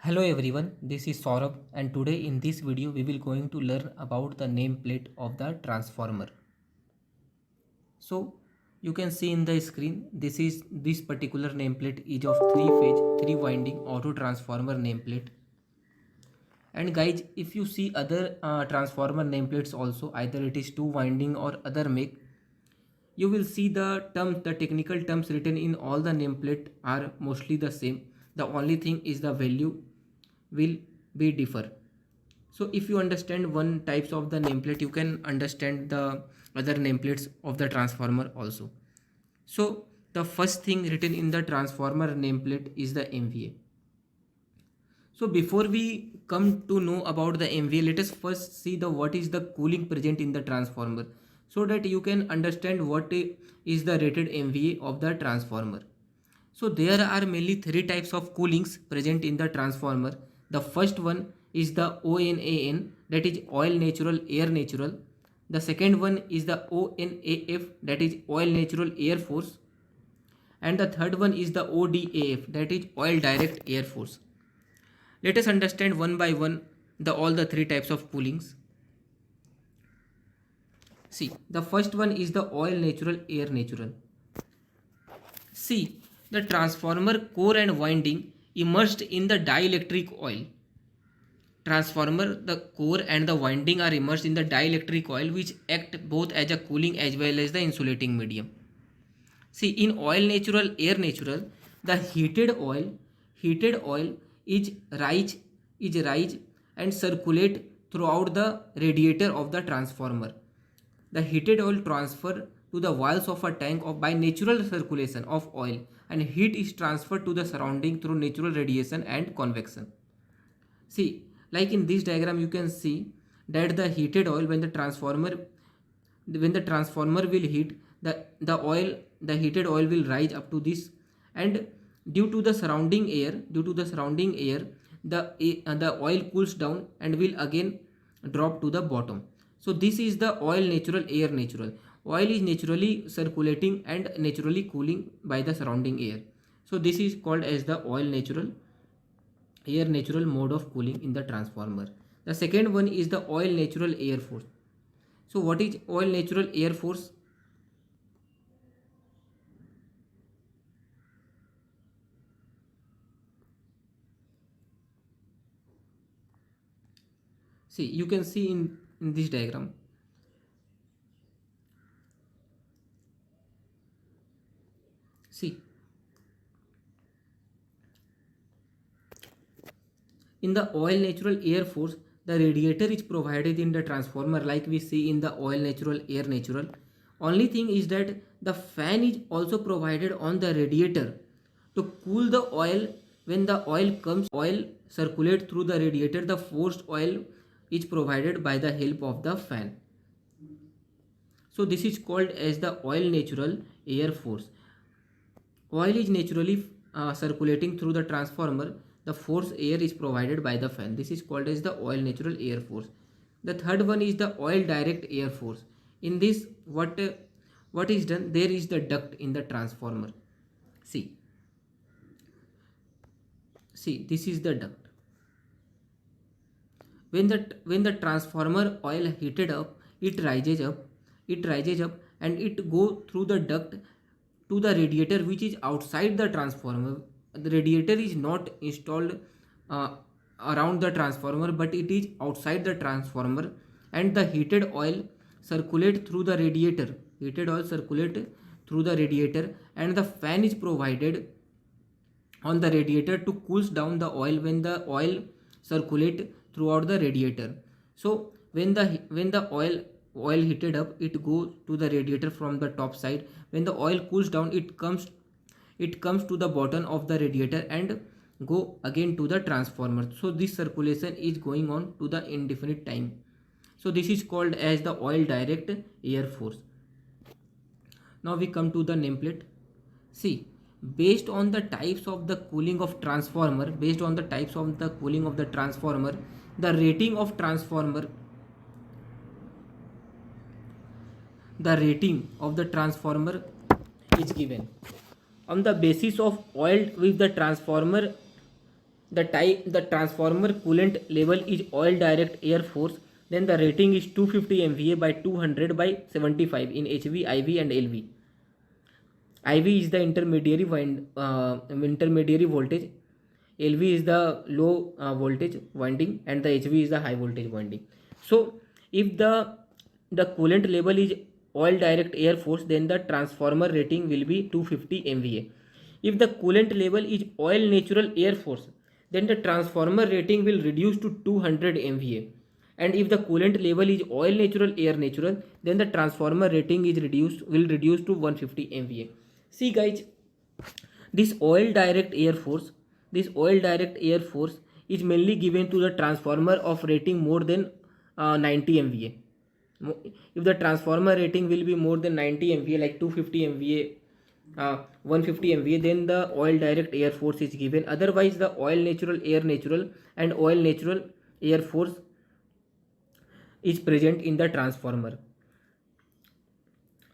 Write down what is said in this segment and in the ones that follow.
Hello everyone, this is Saurabh and today in this video we will going to learn about the nameplate of the transformer. So you can see in the screen this particular nameplate is of 3 phase 3 winding auto transformer nameplate. And guys, if you see other transformer nameplates also, either it is 2 winding or other make, you will see the technical terms written in all the nameplate are mostly the same. The only thing is the value will be differ. So if you understand one types of the nameplate, you can understand the other nameplates of the transformer also. So the first thing written in the transformer nameplate is the MVA. So before we come to know about the MVA, let us first see the what is the cooling present in the transformer, so that you can understand what is the rated MVA of the transformer. So there are mainly three types of coolings present in the transformer. The first one is the ONAN, that is oil natural air natural. The second one is the ONAF, that is oil natural air force. And the third one is the ODAF, that is oil direct air force. Let us understand one by one all the three types of coolings. See, the first one is the oil natural air natural. See, the transformer core and winding immersed in the dielectric oil. Transformer, the core and the winding are immersed in the dielectric oil, which act both as a cooling as well as the insulating medium. See, in oil natural air natural, the heated oil is rise and circulate throughout the radiator of the transformer. The heated oil transfer to the walls of a tank by natural circulation of oil, and heat is transferred to the surrounding through natural radiation and convection. See, like in this diagram you can see that the heated oil, when the transformer will heat, the heated oil will rise up to this, and due to the surrounding air the oil cools down and will again drop to the bottom. So this is the oil natural air natural. Oil is naturally circulating and naturally cooling by the surrounding air. So this is called as the oil natural air natural mode of cooling in the transformer. The second one is the oil natural air force. So what is oil natural air force? See, you can see in this diagram. See, in the oil natural air force, the radiator is provided in the transformer like we see in the oil natural air natural. Only thing is that the fan is also provided on the radiator to cool the oil. When the oil circulate through the radiator, the forced oil is provided by the help of the fan. So this is called as the oil natural air force. Oil is naturally circulating through the transformer. The force air is provided by the fan. This is called as the oil natural air force. The third one is the oil direct air force. In this, what is done? There is the duct in the transformer. See, this is the duct. When the transformer oil heated up, it rises up and it go through the duct to the radiator which is outside the transformer. The radiator is not installed around the transformer, but it is outside the transformer, and the heated oil circulate through the radiator. And the fan is provided on the radiator to cools down the oil when the oil circulate throughout the radiator. So when the oil heated up, it goes to the radiator from the top side. When the oil cools down, it comes to the bottom of the radiator and go again to the transformer. So this circulation is going on to the indefinite time. So this is called as the oil direct air force. Now we come to the nameplate. See, based on the types of the cooling of the transformer, the rating of the transformer is given on the basis of oil with the transformer the transformer coolant level is oil direct air force, then the rating is 250 MVA by 200 by 75 in HV, IV and LV. IV is the intermediary voltage, LV is the low voltage winding, and the HV is the high voltage winding. So if the coolant level is oil direct air force, then the transformer rating will be 250 MVA. If the coolant level is oil natural air force, then the transformer rating will reduce to 200 MVA. And if the coolant level is oil natural air natural, then the transformer rating is reduce to 150 MVA. See guys, this oil direct air force, this oil direct air force is mainly given to the transformer of rating more than 90 MVA. If the transformer rating will be more than 90 MVA, like 250 MVA, 150 MVA, then the oil direct air force is given. Otherwise the oil natural air natural and oil natural air force is present in the transformer.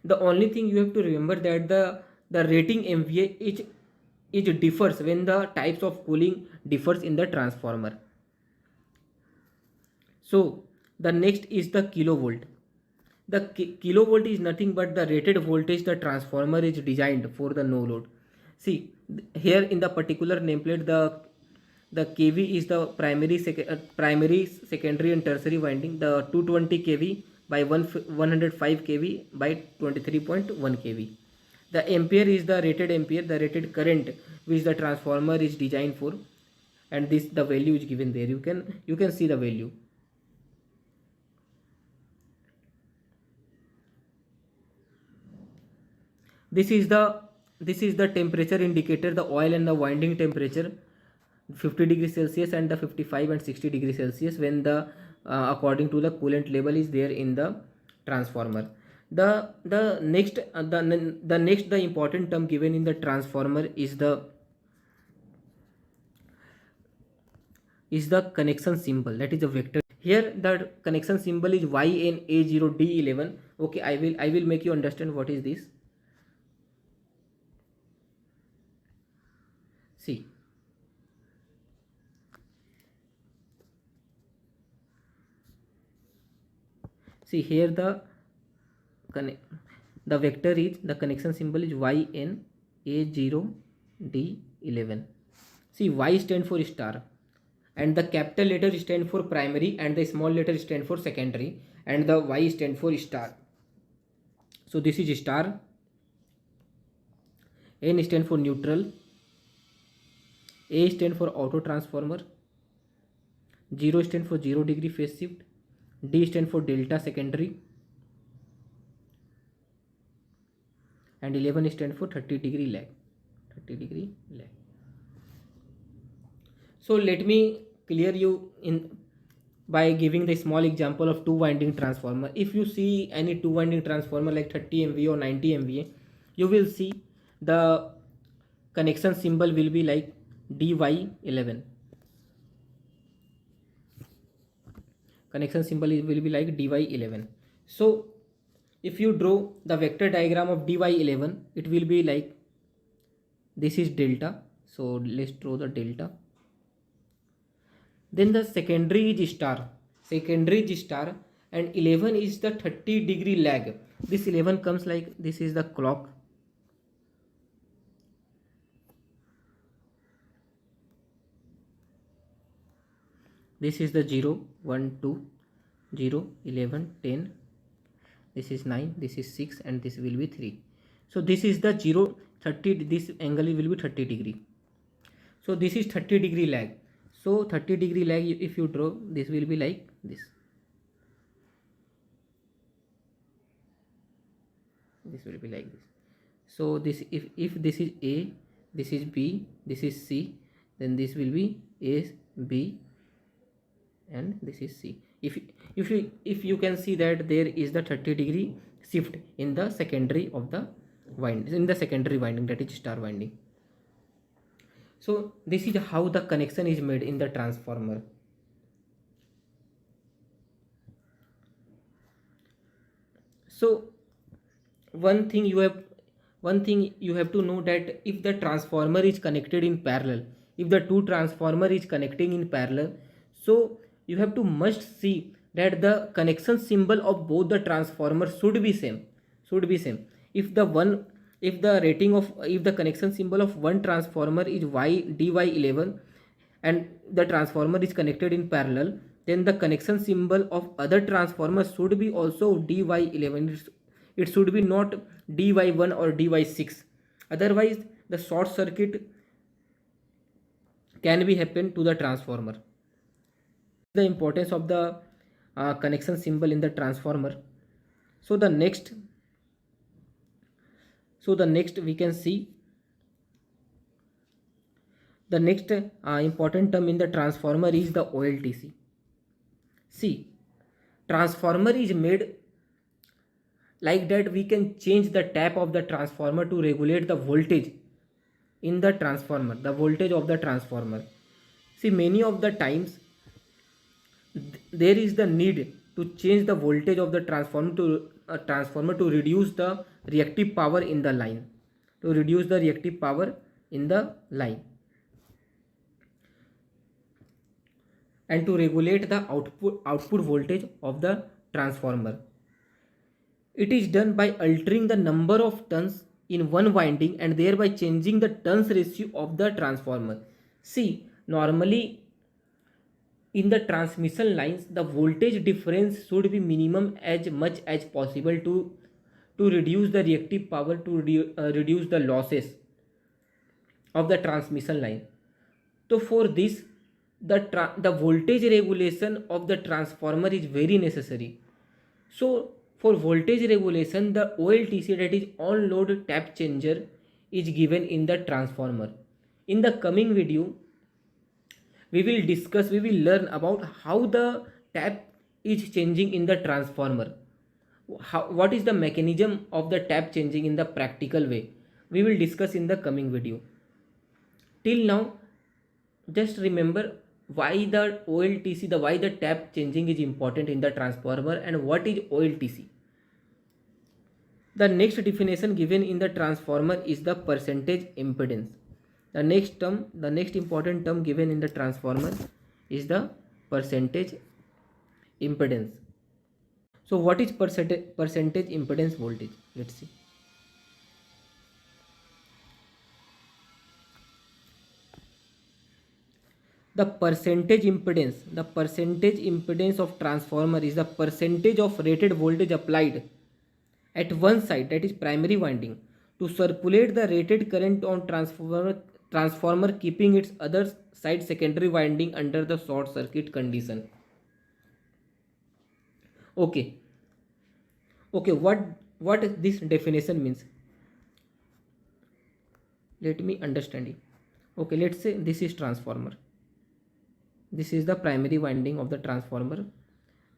The only thing you have to remember that the rating MVA is differs when the types of cooling differs in the transformer. So the next is the kilovolt. The kilovolt is nothing but the rated voltage the transformer is designed for the no load. See here in the particular nameplate, the kV is the primary, secondary and tertiary winding. The 220 kV by 105 kV by 23.1 kV. The ampere is the rated ampere, the rated current which the transformer is designed for, and this the value is given there. You can see the value. This is the temperature indicator, the oil and the winding temperature, 50 degrees Celsius and the 55 and 60 degrees Celsius when the according to the coolant level is there in the transformer. The next the important term given in the transformer is the connection symbol, that is a vector. Here the connection symbol is YNA0D11. Okay, I will make you understand what is this. See, here the vector is, the connection symbol is YNA0D11. See, Y stand for star, and the capital letter stand for primary and the small letter stand for secondary, and the Y stand for star. So this is star. N stand for neutral, A stand for auto transformer, 0 stand for 0 degree phase shift, D stand for delta secondary, and 11 stand for 30 degree lag. So let me clear you in by giving the small example of two winding transformer. If you see any two winding transformer like 30 MVA or 90 MVA, you will see the connection symbol will be like DY11. Connection symbol will be like DY11. So if you draw the vector diagram of DY11, it will be like this is delta. So let's draw the delta. Then the secondary is star. And 11 is the 30 degree lag. This 11 comes like this is the clock. This is the 0, 1, 2, 0, 11, 10. This is 9, this is 6, and this will be 3. So this is the 0, 30, this angle will be 30 degree. So this is 30 degree lag. So 30 degree lag, if you draw, this will be like this. This will be like this. So this, if this is A, this is B, this is C, then this will be A, B, and this is C. If you can see that there is the 30 degree shift in the secondary of the winding, that is star winding. So this is how the connection is made in the transformer. So one thing you have to know that if the transformer is connected in parallel, if the two transformer is connecting in parallel, so you have to must see that the connection symbol of both the transformers should be same, should be same. If the one, if the rating of, if the connection symbol of one transformer is y dy11 and the transformer is connected in parallel, then the connection symbol of other transformer should be also dy11. It should be not dy1 or dy6, otherwise the short circuit can be happen to the transformer. The importance of the connection symbol in the transformer. So the next, we can see the next important term in the transformer is the OLTC. See, transformer is made like that we can change the tap of the transformer to regulate the voltage in the transformer, the voltage of the transformer. See, many of the times there is the need to change the voltage of the transformer to reduce the reactive power in the line, to reduce the reactive power in the line, and to regulate the output voltage of the transformer. It is done by altering the number of turns in one winding and thereby changing the turns ratio of the transformer. See, normally in the transmission lines, the voltage difference should be minimum as much as possible to reduce the reactive power, to reduce the losses of the transmission line. So for this, the voltage regulation of the transformer is very necessary. So for voltage regulation, the OLTC, that is on load tap changer, is given in the transformer. In the coming video, we will learn about how the tap is changing in the transformer. What is the mechanism of the tap changing in the practical way? We will discuss in the coming video. Till now, just remember why the OLTC, why the tap changing is important in the transformer and what is OLTC. The next definition given in the transformer is the percentage impedance. The next important term given in the transformer is the percentage impedance. So what is percentage impedance voltage? Let's see. The percentage impedance of transformer is the percentage of rated voltage applied at one side, that is primary winding, to circulate the rated current on transformer keeping its other side secondary winding under the short circuit condition. Okay, what this definition means, let me understand it. Okay, let's say this is transformer, this is the primary winding of the transformer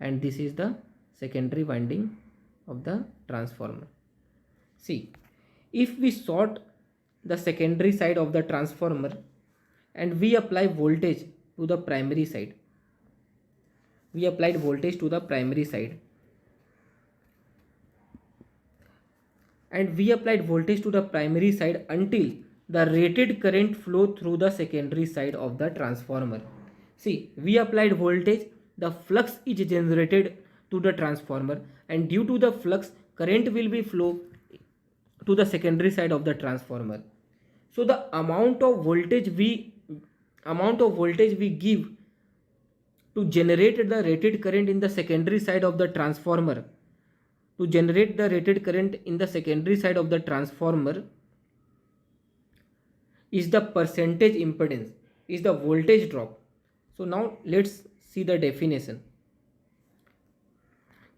and this is the secondary winding of the transformer. See, if we short the secondary side of the transformer and we apply voltage to the primary side, we applied voltage to the primary side and we applied voltage to the primary side until the rated current flow through the secondary side of the transformer. See, we applied voltage, the flux is generated to the transformer and due to the flux, current will be flow to the secondary side of the transformer. So the amount of voltage we give to generate the rated current in the secondary side of the transformer, to generate the rated current in the secondary side of the transformer is the percentage impedance, is the voltage drop. So now let's see the definition.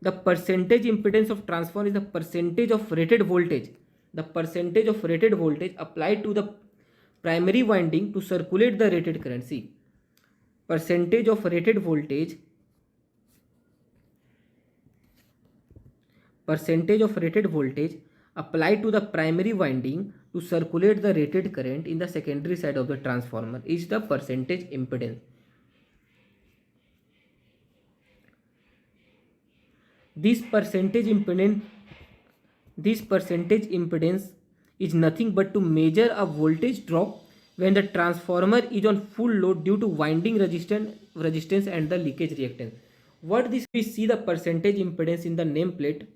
The percentage impedance of transformer is the percentage of rated voltage, the percentage of rated voltage applied to the primary winding to circulate the rated current. See, percentage of rated voltage, applied to the primary winding to circulate the rated current in the secondary side of the transformer is the percentage impedance. This percentage impedance is nothing but to measure a voltage drop when the transformer is on full load due to winding resistance and the leakage reactance. What this we see the percentage impedance in the nameplate,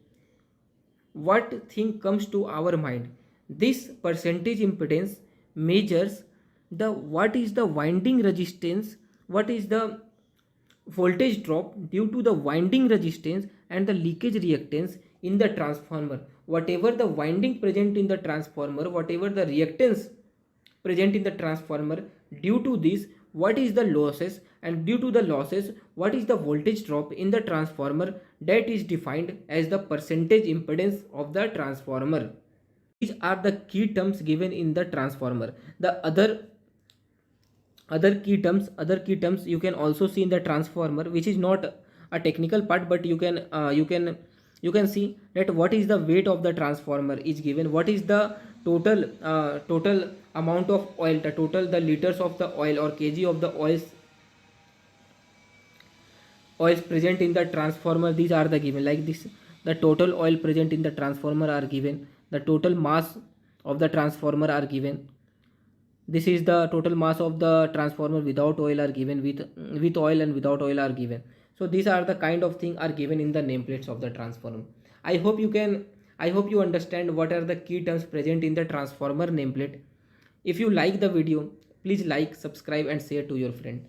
what thing comes to our mind? This percentage impedance measures the what is the winding resistance, what is the voltage drop due to the winding resistance and the leakage reactance in the transformer. Whatever the winding present in the transformer, whatever the reactance present in the transformer, due to this what is the losses, and due to the losses what is the voltage drop in the transformer, that is defined as the percentage impedance of the transformer. These are the key terms given in the transformer. The other key terms you can also see in the transformer, which is not a technical part, but you can see that what is the weight of the transformer is given, what is the total amount of oil, the liters of the oil or kg of the oils present in the transformer. These are the given like this. The total oil present in the transformer are given, the total mass of the transformer are given. This is the total mass of the transformer without oil are given, with oil and without oil are given. So these are the kind of thing are given in the nameplates of the transformer. I hope you understand what are the key terms present in the transformer nameplate. If you like the video, please like, subscribe and share to your friend.